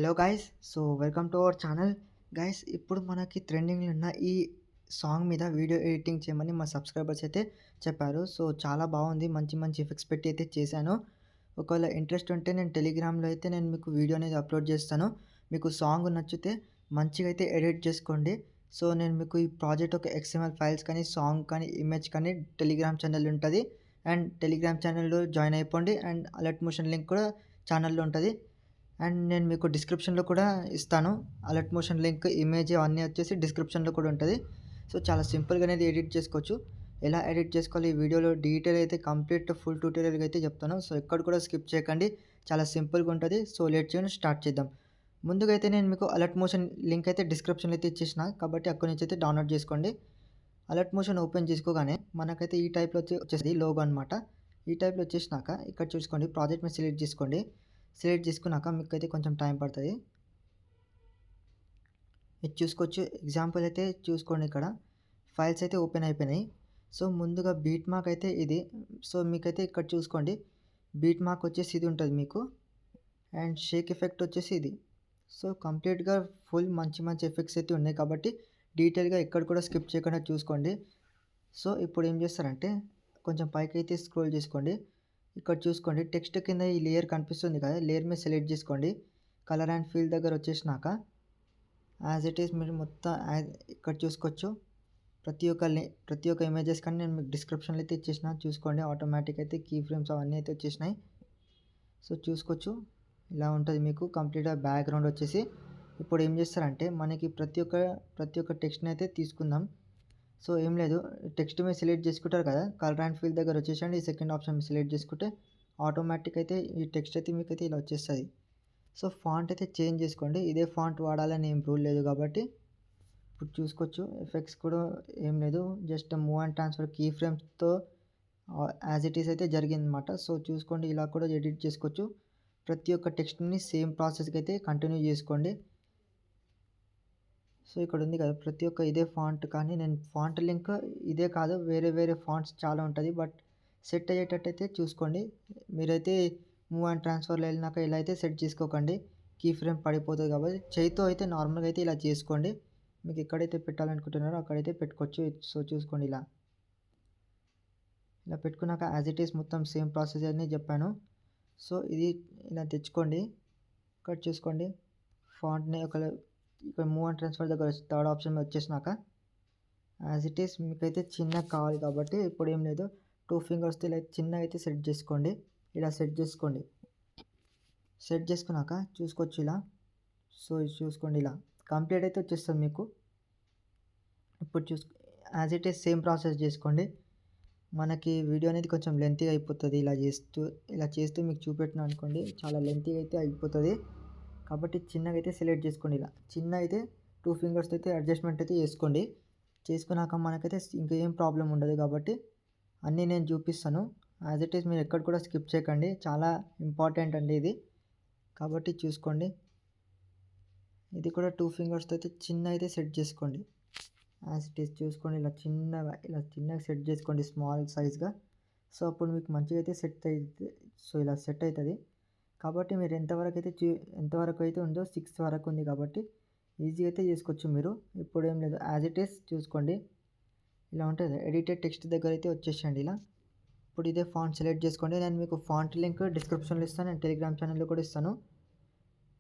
Hello guys so welcome to our channel guys ఇప్పుడు మనకి ట్రెండింగ్లో ఉన్న ఈ సాంగ్ మీద వీడియో ఎడిటింగ్ చేయమని మా సబ్స్క్రైబర్స్ అయితే చెప్పారు. సో చాలా బాగుంది, మంచి మంచి ఎఫెక్ట్స్ పెట్టి అయితే చేశాను. ఒకవేళ ఇంట్రెస్ట్ ఉంటే నేను టెలిగ్రామ్లో అయితే నేను మీకు వీడియో అనేది అప్లోడ్ చేస్తాను. మీకు సాంగ్ నచ్చితే మంచిగా అయితే ఎడిట్ చేసుకోండి. సో నేను మీకు ఈ ప్రాజెక్ట్ ఒక XML ఫైల్స్ కానీ సాంగ్ కానీ ఇమేజ్ కానీ టెలిగ్రామ్ ఛానల్ ఉంటుంది. అండ్ టెలిగ్రామ్ ఛానల్లో జాయిన్ అయిపోండి. అండ్ అలర్ట్ మోషన్ లింక్ కూడా ఛానల్లో ఉంటుంది. అండ్ నేను మీకు డిస్క్రిప్షన్లో కూడా ఇస్తాను. అలర్ట్ మోషన్ లింక్, ఇమేజ్ అవన్నీ వచ్చేసి డిస్క్రిప్షన్లో కూడా ఉంటుంది. సో చాలా సింపుల్గా అనేది ఎడిట్ చేసుకోవచ్చు. ఎలా ఎడిట్ చేసుకోవాలి ఈ వీడియోలో డీటెయిల్ అయితే కంప్లీట్ ఫుల్ ట్యూటోరియల్గా అయితే చెప్తాను. సో ఎక్కడ కూడా స్కిప్ చేయకండి, చాలా సింపుల్గా ఉంటుంది. సో లేట్ చేయని స్టార్ట్ చేద్దాం. ముందుగా అయితే నేను మీకు అలర్ట్ మోషన్ లింక్ అయితే డిస్క్రిప్షన్లో అయితే ఇచ్చేసిన, కాబట్టి అక్కడి నుంచి అయితే డౌన్లోడ్ చేసుకోండి. అలర్ట్ మోషన్ ఓపెన్ చేసుకోగానే మనకైతే ఈ టైప్లో వచ్చేసి లోగో అనమాట. ఈ టైప్లో వచ్చేసినాక ఇక్కడ చూసుకోండి, ప్రాజెక్ట్ మీద సెలెక్ట్ చేసుకోండి. సెలెక్ట్ చేసుకున్నాక మీకు అయితే కొంచెం టైం పడుతుంది. ఇది చూసుకోవచ్చు. ఎగ్జాంపుల్ అయితే చూసుకోండి, ఇక్కడ ఫైల్స్ అయితే ఓపెన్ అయిపోయినాయి. సో ముందుగా బీట్ మార్క్ అయితే ఇది. సో మీకైతే ఇక్కడ చూసుకోండి, బీట్ మార్క్ వచ్చేసి ఇది ఉంటుంది మీకు. అండ్ షేక్ ఎఫెక్ట్ వచ్చేసి ఇది. సో కంప్లీట్గా ఫుల్ మంచి మంచి ఎఫెక్ట్స్ అయితే ఉన్నాయి, కాబట్టి డీటెయిల్గా ఎక్కడ కూడా స్కిప్ చేయకుండా చూసుకోండి. సో ఇప్పుడు ఏం చేస్తారంటే కొంచెం పైకి అయితే స్క్రోల్ చేసుకోండి. ఇక్కడ చూసుకోండి, టెక్స్ట్ కింద ఈ లేయర్ కనిపిస్తుంది కదా, లేయర్ మీద సెలెక్ట్ చేసుకోండి. కలర్ అండ్ ఫీల్ దగ్గర వచ్చేసినాక యాజ్ ఇట్ ఈస్ మీరు మొత్తం ఇక్కడ చూసుకోవచ్చు. ప్రతి ఒక్క ఇమేజెస్ కానీ నేను మీకు డిస్క్రిప్షన్లో అయితే ఇచ్చేసిన, చూసుకోండి. ఆటోమేటిక్ అయితే కీ ఫ్రేమ్స్ అవన్నీ అయితే వచ్చేసినాయి. సో చూసుకోవచ్చు, ఇలా ఉంటుంది మీకు కంప్లీట్గా బ్యాక్గ్రౌండ్ వచ్చేసి. ఇప్పుడు ఏం చేస్తారంటే మనకి ప్రతి ఒక్క టెక్స్ట్ని అయితే తీసుకుందాం. సో ఏం లేదు, టెక్స్ట్ మీద సెలెక్ట్ చేసుకుంటారు కదా, కలర్ అండ్ ఫీల్ దగ్గర వచ్చేసండి. ఈ సెకండ్ ఆప్షన్ మీద సెలెక్ట్ చేసుకుంటే ఆటోమేటిక్ అయితే ఈ టెక్స్ట్ అయితే మీకు అయితే ఇలా వచ్చేస్తుంది. సో ఫాంట్ అయితే చేంజ్ చేసుకోండి. ఇదే ఫాంట్ వాడాలని ఏం రూల్ లేదు కాబట్టి. ఇప్పుడు చూసుకోవచ్చు, ఎఫెక్ట్స్ కూడా ఏం లేదు, just move and transfer key ఫ్రేమ్స్తో యాజ్ ఇట్ ఈస్ అయితే జరిగిందన్నమాట. సో చూసుకోండి, ఇలా కూడా ఎడిట్ చేసుకోవచ్చు. ప్రతి ఒక్క టెక్స్ట్ని సేమ్ ప్రాసెస్కి అయితే కంటిన్యూ చేసుకోండి. సో ఇక్కడ ఉంది కదా, ప్రతి ఒక్క ఇదే ఫాంట్, కానీ నేను ఫాంట్ లింక్ ఇదే కాదు, వేరే వేరే ఫాంట్స్ చాలా ఉంటుంది. బట్ సెట్ అయ్యేటట్టు అయితే చూసుకోండి. మీరైతే మూవ్ అండ్ ట్రాన్స్ఫర్లో వెళ్ళినాక ఇలా అయితే సెట్ చేసుకోకండి, కీ ఫ్రేమ్ పడిపోతుంది. కాబట్టి చేయితో అయితే నార్మల్గా అయితే ఇలా చేసుకోండి. మీకు ఎక్కడైతే పెట్టాలనుకుంటున్నారో అక్కడైతే పెట్టుకోవచ్చు. సో చూసుకోండి, ఇలా ఇలా పెట్టుకున్నాక యాజ్ ఇట్ ఈస్ మొత్తం సేమ్ ప్రాసెస్ అని చెప్పాను. సో ఇది ఇలా తెచ్చుకోండి. ఇక్కడ చూసుకోండి, ఫాంట్ని ఇక్కడ మూవ్ అండ్ ట్రాన్స్ఫర్ దగ్గర థర్డ్ ఆప్షన్ మీద వచ్చేసినాక యాజ్ ఇట్ ఈస్ మీకైతే చిన్నగా కావాలి కాబట్టి ఇప్పుడు ఏం లేదు, 2 ఫింగర్స్తో ఇలా చిన్నగా అయితే సెట్ చేసుకోండి. ఇలా సెట్ చేసుకోండి. సెట్ చేసుకున్నాక చూసుకోవచ్చు ఇలా. సో ఇది చూసుకోండి, ఇలా కంప్లీట్ అయితే వచ్చేస్తుంది మీకు. ఇప్పుడు as it is same process చేసుకోండి. మనకి వీడియో అనేది కొంచెం లెంతీగా అయిపోతుంది. ఇలా చేస్తూ మీకు చూపెట్టిన అనుకోండి, చాలా లెంతీగా అయితే అయిపోతుంది. కాబట్టి చిన్నగా అయితే సెలెక్ట్ చేసుకోండి. ఇలా చిన్న అయితే 2 ఫింగర్స్తో అయితే అడ్జస్ట్మెంట్ అయితే చేసుకోండి. చేసుకున్నాక మనకైతే ఇంకేం ప్రాబ్లం ఉండదు. కాబట్టి అన్నీ నేను చూపిస్తాను. యాజ్ ఇట్ ఈస్ మీరు ఎక్కడ కూడా స్కిప్ చేయకండి, చాలా ఇంపార్టెంట్ అండి ఇది. కాబట్టి చూసుకోండి, ఇది కూడా 2 ఫింగర్స్తో అయితే చిన్న అయితే సెట్ చేసుకోండి. యాజ్ ఇట్ ఈస్ చూసుకోండి, ఇలా చిన్నగా సెట్ చేసుకోండి, స్మాల్ సైజ్గా. సో అప్పుడు మీకు మంచిగా అయితే సెట్ అవుతుంది. సో ఇలా సెట్ అవుతుంది. కాబట్టి మీరు ఎంతవరకు అయితే ఉందో 6 వరకు ఉంది కాబట్టి ఈజీగా అయితే చేసుకోవచ్చు మీరు. ఇప్పుడు ఏం లేదు, యాజ్ ఇట్ ఈస్ చూసుకోండి, ఇలా ఉంటుంది. ఎడిటెడ్ టెక్స్ట్ దగ్గర అయితే వచ్చేసండి ఇలా. ఇప్పుడు ఇదే ఫాంట్ సెలెక్ట్ చేసుకోండి. నేను మీకు ఫాంట్ లింక్ డిస్క్రిప్షన్లో ఇస్తాను, నేను టెలిగ్రామ్ ఛానల్లో కూడా ఇస్తాను.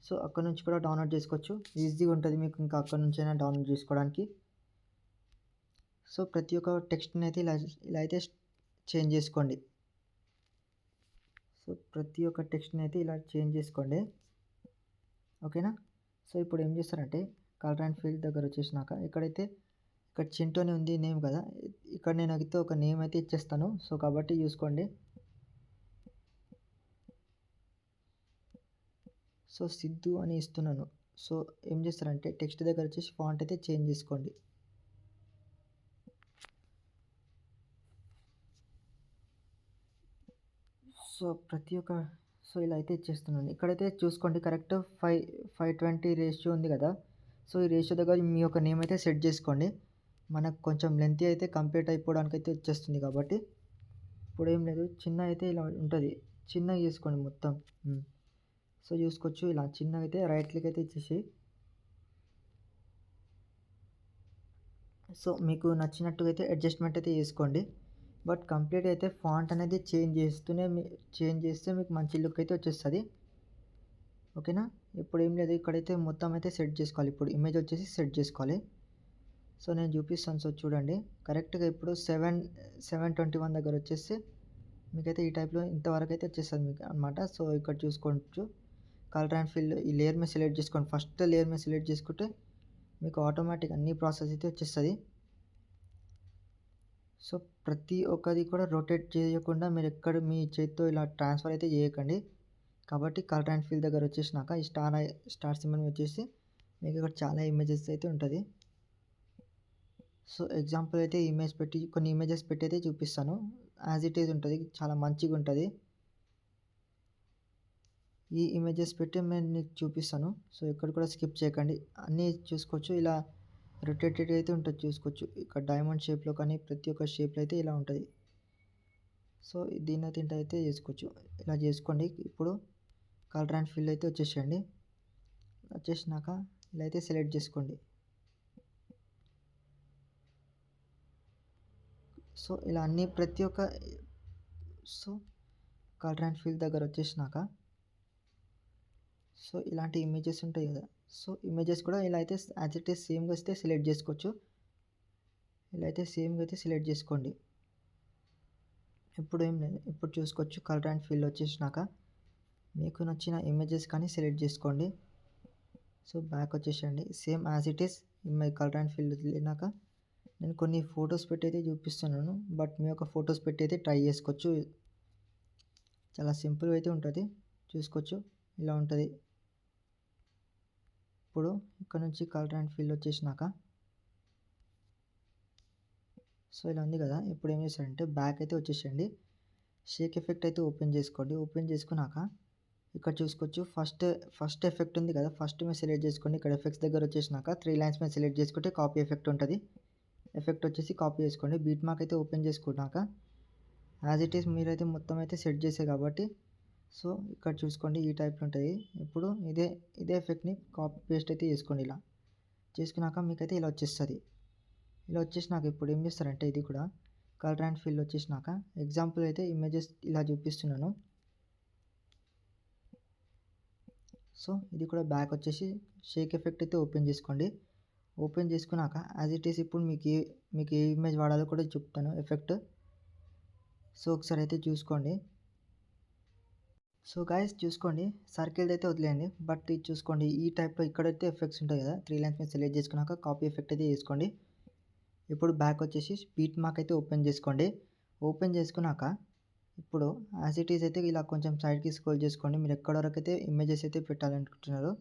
సో అక్కడ నుంచి కూడా డౌన్లోడ్ చేసుకోవచ్చు, ఈజీగా ఉంటుంది మీకు. ఇంకా అక్కడ నుంచి అయినా డౌన్లోడ్ చేసుకోవడానికి. సో ప్రతి ఒక్క టెక్స్ట్ని అయితే ఇలా అయితే చేంజ్ చేసుకోండి. సో ప్రతి ఒక్క టెక్స్ట్ని అయితే ఇలా చేంజ్ చేసుకోండి, ఓకేనా. సో ఇప్పుడు ఏం చేస్తారంటే కలర్ అండ్ ఫీల్డ్ దగ్గర వచ్చేసినాక ఇక్కడ చింటూ అని ఉంది నేమ్ కదా, ఇక్కడ నేను అయితే ఒక నేమ్ అయితే ఇచ్చేస్తాను. సో కాబట్టి చూసుకోండి. సో సిద్ధు అని ఇస్తున్నాను. సో ఏం చేస్తారంటే టెక్స్ట్ దగ్గర వచ్చేసి ఫాంట్ అయితే చేంజ్ చేసుకోండి. సో ఇలా అయితే ఇచ్చేస్తున్నాను. ఇక్కడైతే చూసుకోండి, కరెక్ట్ 5:20 రేషియో ఉంది కదా. సో ఈ రేషియో దగ్గర మీ యొక్క నేమ్ అయితే సెట్ చేసుకోండి. మనకు కొంచెం లెంతీ అయితే కంప్లీట్ అయిపోవడానికి అయితే వచ్చేస్తుంది. కాబట్టి ఇప్పుడు ఏం లేదు, చిన్న అయితే ఇలా ఉంటుంది, చిన్నగా చేసుకోండి మొత్తం. సో చూసుకోవచ్చు ఇలా చిన్నగా అయితే రైట్ క్లిక్ అయితే ఇచ్చేసి సో మీకు నచ్చినట్టుగా అయితే అడ్జస్ట్మెంట్ అయితే చేసుకోండి. బట్ కంప్లీట్ అయితే ఫాంట్ అనేది చేంజ్ చేస్తే మీకు మంచి లుక్ అయితే వచ్చేస్తుంది. ఓకేనా. ఇప్పుడు ఏం లేదు, ఇక్కడైతే మొత్తం అయితే సెట్ చేసుకోవాలి. ఇప్పుడు ఇమేజ్ వచ్చేసి సెట్ చేసుకోవాలి. సో నేను చూపిస్తాను. సో చూడండి కరెక్ట్గా ఇప్పుడు 721 దగ్గర వచ్చేసి మీకైతే ఈ టైప్లో ఇంతవరకు అయితే వచ్చేస్తుంది మీకు అనమాట. సో ఇక్కడ చూసుకోవచ్చు కలర్ అండ్ ఫిల్ ఈ లేయర్ మీద సెలెక్ట్ చేసుకోండి. ఫస్ట్ లేయర్ మీద సెలెక్ట్ చేసుకుంటే మీకు ఆటోమేటిక్ అన్ని ప్రాసెస్ అయితే వచ్చేస్తుంది. సో ప్రతి ఒక్కది కూడా రొటేట్ చేయకుండా మీరు ఎక్కడ మీ చేతితో ఇలా ట్రాన్స్ఫర్ అయితే చేయకండి. కాబట్టి కలర్ అండ్ ఫిల్ దగ్గర వచ్చేసినాక ఈ స్టార్ సింబల్ వచ్చేసి మీకు ఇక్కడ చాలా ఇమేజెస్ అయితే ఉంటుంది. సో ఎగ్జాంపుల్ అయితే కొన్ని ఇమేజెస్ పెట్టి అయితే చూపిస్తాను. యాజ్ ఇట్ ఈజ్ ఉంటుంది, చాలా మంచిగా ఉంటుంది. ఈ ఇమేజెస్ పెట్టి నేను మీకు చూపిస్తాను. సో ఇక్కడ కూడా స్కిప్ చేయకండి, అన్నీ చూసుకోవచ్చు. ఇలా రొటేటెడ్ అయితే ఉంటుంది చూసుకోవచ్చు. ఇక్కడ డైమండ్ షేప్లో కానీ ప్రతి ఒక్క షేప్లో అయితే ఇలా ఉంటుంది. సో దీన్ని అయితే చేసుకోవచ్చు. ఇలా చేసుకోండి. ఇప్పుడు కలర్ అండ్ ఫిల్ అయితే వచ్చేసినాక ఇలా అయితే సెలెక్ట్ చేసుకోండి. సో ఇలా అన్ని ప్రతి ఒక్క సో కలర్ అండ్ ఫిల్ దగ్గర వచ్చేసినాక సో ఇలాంటి ఇమేజెస్ ఉంటాయి కదా. సో ఇమేజెస్ కూడా ఇలా అయితే యాజ్ ఇట్ ఈస్ సేమ్గా వస్తే సెలెక్ట్ చేసుకోవచ్చు. ఇలా అయితే సేమ్గా అయితే సెలెక్ట్ చేసుకోండి. ఇప్పుడు ఏం లేదు, ఇప్పుడు చూసుకోవచ్చు కలర్ అండ్ ఫిల్ వచ్చేసినాక మీకు నచ్చిన ఇమేజెస్ కానీ సెలెక్ట్ చేసుకోండి. సో బ్యాక్ వచ్చేసండి, same as it is colour and fill వెళ్ళినాక నేను కొన్ని ఫొటోస్ పెట్టి అయితే చూపిస్తున్నాను. బట్ మీ యొక్క ఫొటోస్ పెట్టి అయితే ట్రై చేసుకోవచ్చు. చాలా సింపుల్గా అయితే ఉంటుంది చూసుకోవచ్చు. ఇలా ఉంటుంది. ఇప్పుడు ఇక్కడ నుంచి కలర్ అండ్ ఫిల్ వచ్చేసినాక సో ఇలా ఉంది కదా. ఇప్పుడు ఏం చేస్తారంటే బ్యాక్ అయితే వచ్చేసండి, షేక్ ఎఫెక్ట్ అయితే ఓపెన్ చేసుకోండి. ఓపెన్ చేసుకున్నాక ఇక్కడ చూసుకోవచ్చు ఫస్ట్ ఎఫెక్ట్ ఉంది కదా, ఫస్ట్ మీద సెలెక్ట్ చేసుకోండి. ఇక్కడ ఎఫెక్ట్స్ దగ్గర వచ్చేసినాక 3 లైన్స్ మీద సెలెక్ట్ చేసుకుంటే కాపీ ఎఫెక్ట్ ఉంటుంది. ఎఫెక్ట్ వచ్చేసి కాపీ చేసుకోండి. బీట్ మార్క్ అయితే ఓపెన్ చేసుకున్నాక యాజ్ ఇట్ ఈస్ మీరైతే మొత్తం అయితే సెట్ చేసే కాబట్టి సో ఇక్కడ చూసుకోండి ఈ టైప్లో ఉంటుంది. ఇప్పుడు ఇదే ఎఫెక్ట్ని కాపీ పేస్ట్ అయితే చేసుకోండి. ఇలా చేసుకున్నాక మీకైతే ఇలా వచ్చేస్తుంది. ఇలా వచ్చేసినాక ఇప్పుడు ఏం చేస్తారంటే ఇది కూడా కలర్ అండ్ ఫిల్ వచ్చేసినాక ఎగ్జాంపుల్ అయితే ఇమేజెస్ ఇలా చూపిస్తున్నాను. సో ఇది కూడా బ్యాక్ వచ్చేసి షేక్ ఎఫెక్ట్ అయితే ఓపెన్ చేసుకోండి. ఓపెన్ చేసుకున్నాక యాజ్ ఇట్ ఈస్ ఇప్పుడు మీకు ఏ ఇమేజ్ వాడాలో కూడా చెప్తాను ఎఫెక్ట్. సో ఒకసారి అయితే చూసుకోండి. సో గైస్ చూసుకోండి, సర్కిల్ అయితే వదిలేయండి. బట్ ఇది చూసుకోండి ఈ టైప్లో ఇక్కడైతే ఎఫెక్ట్స్ ఉంటాయి కదా, 3 లైన్స్ మీద సెలెక్ట్ చేసుకున్నాక కాపీ ఎఫెక్ట్ అయితే చేసుకోండి. ఇప్పుడు బ్యాక్ వచ్చేసి బీట్ మార్క్ అయితే ఓపెన్ చేసుకోండి. ఓపెన్ చేసుకున్నాక ఇప్పుడు యాజ్ ఇట్ ఈస్ అయితే ఇలా కొంచెం సైడ్కి స్క్రోల్ చేసుకోండి. మీరు ఎక్కడ వరకు అయితే ఇమేజెస్ అయితే పెట్టాలనుకుంటున్నారో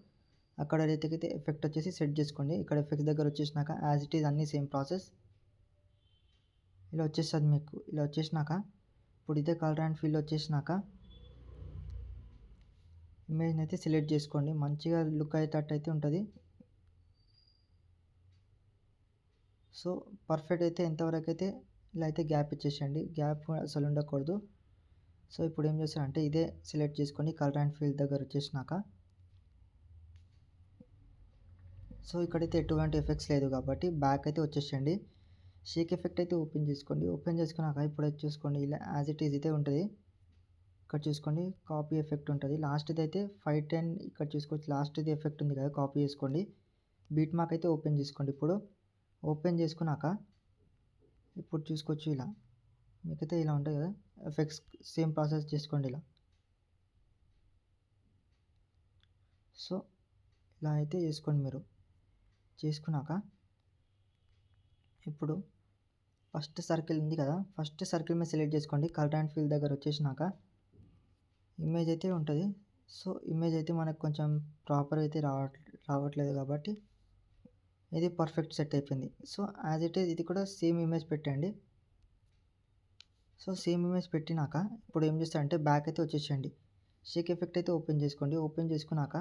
అక్కడ అయితే ఎఫెక్ట్ వచ్చేసి సెట్ చేసుకోండి. ఇక్కడ ఎఫెక్ట్స్ దగ్గర వచ్చేసినాక యాజ్ ఇట్ ఈస్ అన్నీ సేమ్ ప్రాసెస్ ఇలా వచ్చేస్తుంది మీకు. ఇలా వచ్చేసినాక ఇప్పుడు ఇదే కలర్ అండ్ ఫిల్ వచ్చేసినాక ఇమేజ్ని అయితే సెలెక్ట్ చేసుకోండి. మంచిగా లుక్ అయ్యేటట్టు అయితే ఉంటుంది. సో పర్ఫెక్ట్ అయితే ఎంతవరకు అయితే ఇలా అయితే గ్యాప్ ఇచ్చేసేయండి, గ్యాప్ అసలు ఉండకూడదు. సో ఇప్పుడు ఏం చేస్తారంటే ఇదే సెలెక్ట్ చేసుకోండి కలర్ అండ్ ఫిల్ దగ్గర వచ్చేసినాక. సో ఇక్కడైతే ఎటువంటి ఎఫెక్ట్స్ లేదు కాబట్టి బ్యాక్ అయితే వచ్చేసేయండి. షేక్ ఎఫెక్ట్ అయితే ఓపెన్ చేసుకోండి. ఓపెన్ చేసుకున్నాక ఇప్పుడు చూసుకోండి ఇలా యాజ్ ఇట్ ఈజ్ అయితే ఉంటుంది. ఇక్కడ చూసుకోండి కాపీ ఎఫెక్ట్ ఉంటుంది. లాస్ట్ది అయితే 510 ఇక్కడ చూసుకోవచ్చు. లాస్ట్ది ఎఫెక్ట్ ఉంది కదా, కాపీ చేసుకోండి. బీట్ మార్క్ అయితే ఓపెన్ చేసుకోండి. ఇప్పుడు ఓపెన్ చేసుకున్నాక ఇప్పుడు చూసుకోవచ్చు ఇలా మీకైతే ఇలా ఉంటుంది కదా ఎఫెక్ట్స్, సేమ్ ప్రాసెస్ చేసుకోండి ఇలా. సో ఇలా అయితే చేసుకోండి. మీరు చేసుకున్నాక ఇప్పుడు ఫస్ట్ సర్కిల్ ఉంది కదా, ఫస్ట్ సర్కిల్ మీద సెలెక్ట్ చేసుకోండి. కలర్ అండ్ ఫిల్ దగ్గర వచ్చేసినాక ఇమేజ్ అయితే ఉంటుంది. సో ఇమేజ్ అయితే మనకు కొంచెం ప్రాపర్ అయితే రావట్లేదు కాబట్టి ఇది పర్ఫెక్ట్ సెట్ అయిపోయింది. సో యాజ్ ఇట్ ఈజ్ ఇది కూడా సేమ్ ఇమేజ్ పెట్టండి. సో సేమ్ ఇమేజ్ పెట్టినాక ఇప్పుడు ఏం చేస్తారంటే బ్యాక్ అయితే వచ్చేసేయండి. షేక్ ఎఫెక్ట్ అయితే ఓపెన్ చేసుకోండి. ఓపెన్ చేసుకున్నాక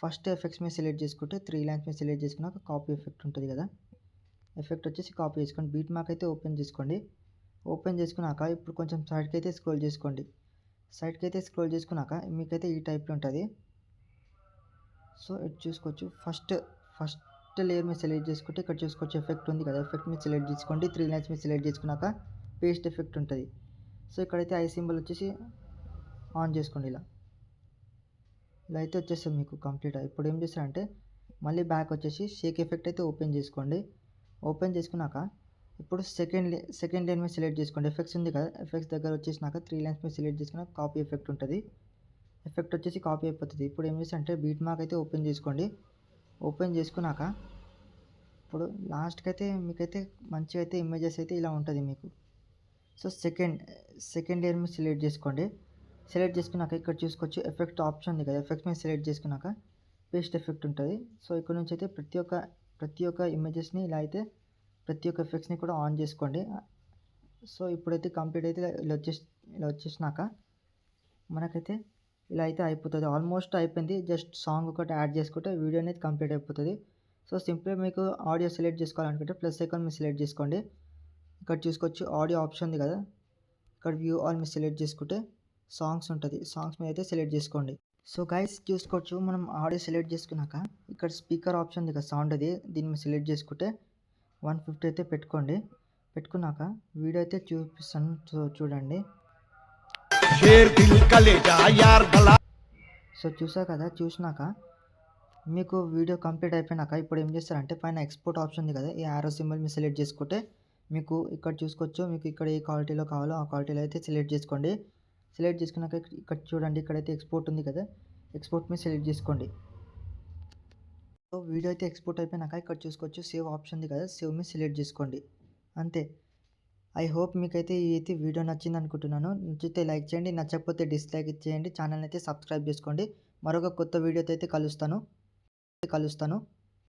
ఫస్ట్ ఎఫెక్ట్స్ మీద సెలెక్ట్ చేసుకుంటే 3 లైన్స్ మీద సెలెక్ట్ చేసుకున్నాక కాపీ ఎఫెక్ట్ ఉంటుంది కదా, ఎఫెక్ట్ వచ్చేసి కాపీ చేసుకోండి. బీట్ మార్క్ అయితే ఓపెన్ చేసుకోండి. ఓపెన్ చేసుకున్నాక ఇప్పుడు కొంచెం సైడ్కి అయితే స్క్రోల్ చేసుకోండి. సైడ్కి అయితే స్క్రోల్ చేసుకున్నాక మీకైతే ఈ టైప్లో ఉంటుంది. సో ఇది చూసుకోవచ్చు. ఫస్ట్ లేయర్ మీద సెలెక్ట్ చేసుకుంటే ఇక్కడ చూసుకోవచ్చు ఎఫెక్ట్ ఉంది కదా, ఎఫెక్ట్ మీద సెలెక్ట్ చేసుకోండి. 3 లైన్స్ మీద సెలెక్ట్ చేసుకున్నాక పేస్ట్ ఎఫెక్ట్ ఉంటుంది. సో ఇక్కడైతే ఐ సింబల్ వచ్చేసి ఆన్ చేసుకోండి. ఇలా అయితే వచ్చేస్తుంది మీకు కంప్లీట్. ఇప్పుడు ఏం చేస్తారంటే మళ్ళీ బ్యాక్ వచ్చేసి షేక్ ఎఫెక్ట్ అయితే ఓపెన్ చేసుకోండి. ఓపెన్ చేసుకున్నాక ఇప్పుడు సెకండ్ లైన్ మీద సెలెక్ట్ చేసుకోండి. ఎఫెక్ట్స్ ఉంది కదా, ఎఫెక్ట్స్ దగ్గర వచ్చేసినాక 3 లైన్స్ మీద సెలెక్ట్ చేసుకున్నాక కాపీ ఎఫెక్ట్ ఉంటుంది. ఎఫెక్ట్ వచ్చేసి కాపీ అయిపోతుంది. ఇప్పుడు ఏం చేస్తారంటే బీట్ మార్క్ అయితే ఓపెన్ చేసుకోండి. ఓపెన్ చేసుకున్నాక ఇప్పుడు లాస్ట్కి అయితే మీకైతే మంచిగా అయితే ఇమేజెస్ అయితే ఇలా ఉంటుంది మీకు. సో సెకండ్ లేయర్ మీద సెలెక్ట్ చేసుకోండి. సెలెక్ట్ చేసుకున్నాక ఇక్కడ చూసుకోవచ్చు ఎఫెక్ట్ ఆప్షన్ ఉంది కదా, ఎఫెక్ట్ మీద సెలెక్ట్ చేసుకున్నాక పేస్ట్ ఎఫెక్ట్ ఉంటుంది. సో ఇక్కడ నుంచి అయితే ప్రతి ఒక్క ఇమేజెస్ని ఇలా అయితే ప్రతి ఒక్క ఎఫెక్ట్స్ని కూడా ఆన్ చేసుకోండి. సో ఇప్పుడైతే కంప్లీట్ అయితే ఇలా వచ్చేసినాక మనకైతే ఇలా అయితే అయిపోతుంది. ఆల్మోస్ట్ అయిపోయింది. జస్ట్ సాంగ్ ఒకటి యాడ్ చేసుకుంటే వీడియో అనేది కంప్లీట్ అయిపోతుంది. సో సింపుల్గా మీకు ఆడియో సెలెక్ట్ చేసుకోవాలనుకుంటే ప్లస్ ఐకాన్ మీద సెలెక్ట్ చేసుకోండి. ఇక్కడ చూసుకోవచ్చు ఆడియో ఆప్షన్ ఉంది కదా, ఇక్కడ వ్యూ ఆల్ మీద సెలెక్ట్ చేసుకుంటే సాంగ్స్ ఉంటుంది. సాంగ్స్ మీద అయితే సెలెక్ట్ చేసుకోండి. సో గైస్ చూసుకోవచ్చు మనం ఆడియో సెలెక్ట్ చేసుకున్నాక ఇక్కడ స్పీకర్ ఆప్షన్ ఉంది కదా, సౌండ్ అది, దీని మీద సెలెక్ట్ చేసుకుంటే 150 అయితే పెట్టుకోండి. పెట్టుకున్నాక వీడియో అయితే చూపిస్తాను, చూడండి. సో చూసా కదా, చూసినాక మీకు వీడియో కంప్లీట్ అయిపోయినాక ఇప్పుడు ఏం చేస్తారంటే పైన ఎక్స్పోర్ట్ ఆప్షన్ ఉంది కదా, ఈ యారో సింబల్ మీద సెలెక్ట్ చేసుకుంటే మీకు ఇక్కడ చూసుకోవచ్చు. మీకు ఇక్కడ ఏ క్వాలిటీలో కావాలో ఆ క్వాలిటీలో అయితే సెలెక్ట్ చేసుకోండి. సెలెక్ట్ చేసుకున్నాక ఇక్కడ చూడండి, ఇక్కడైతే ఎక్స్పోర్ట్ ఉంది కదా, ఎక్స్పోర్ట్ మీద సెలెక్ట్ చేసుకోండి. సో వీడియో అయితే ఎక్స్పోర్ట్ అయిపోయినాక ఇక్కడ చూసుకోవచ్చు సేవ్ ఆప్షన్ ఉంది కదా, సేవ్ మీద సెలెక్ట్ చేసుకోండి. అంతే. ఐ హోప్ మీకైతే ఈ వీడియో నచ్చింది అనుకుంటున్నాను. నచ్చితే లైక్ చేయండి, నచ్చకపోతే డిస్లైక్ చేయండి. ఛానల్ అయితే సబ్స్క్రైబ్ చేసుకోండి. మరొక కొత్త వీడియోతో అయితే కలుస్తాను.